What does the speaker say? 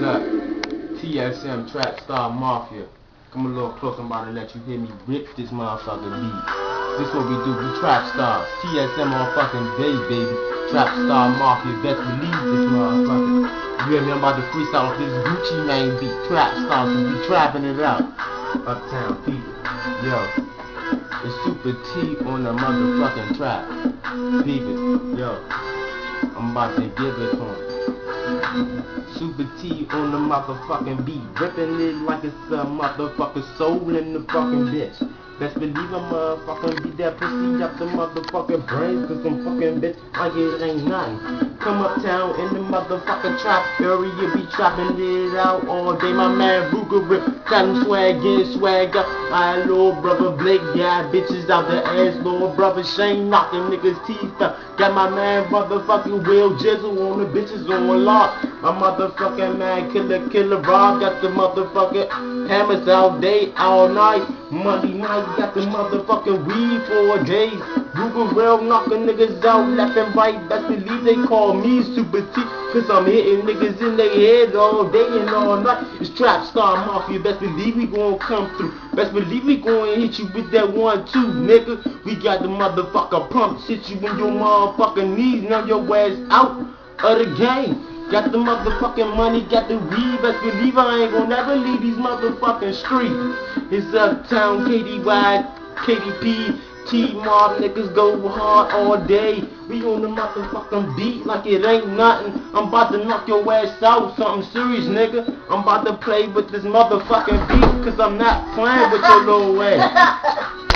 up? TSM, Trap Star Mafia. Come a little closer, I'm about to let you hear me rip this motherfucker beat. This what we do, we Trap Stars. TSM on fucking baby. Trap Star Mafia, best believe this motherfucker. You hear me? I'm about to freestyle off this Gucci Mane beat. Trap Stars, so we trapping it out. Uptown people. Yo. It's Super T on the motherfucking trap. People. Yo. I'm about to give it to him. Super T on the motherfucking beat, ripping it like it's a motherfucking soul in the fucking bitch. Best believe a motherfucking beat that pussy up the motherfucking brains, cause some fucking bitch like it ain't nothing. Come uptown in the motherfucking trap area, be trapping it out all day. My man Ruger Rip, got him swag in, swag up. My little brother Blake, got bitches out the ass. Little brother Shane knocking niggas teeth out. Got my man motherfucking Will Jizzle on the bitches on lock. My motherfucking man Killer Rob got the motherfucking hammers all day, all night. Monday night got the motherfucking weed for days. Ruger Real knocking niggas out left and right. Best believe they call me Super T, cause I'm hitting niggas in their head all day and all night. It's Trap Star Mafia, best believe we gon' come through. Best believe we gon' hit you with that 1-2, nigga. We got the motherfucker pump, shit you in your motherfucking knees. Now your ass out of the game. Got the motherfucking money, got the weed. Best believe I ain't gon' never leave these motherfucking streets. It's Uptown, KDY, KDP, T-Mob, niggas go hard all day. We on the motherfucking beat like it ain't nothing. I'm about to knock your ass out, something serious, nigga. I'm about to play with this motherfucking beat, cause I'm not playing with your little ass.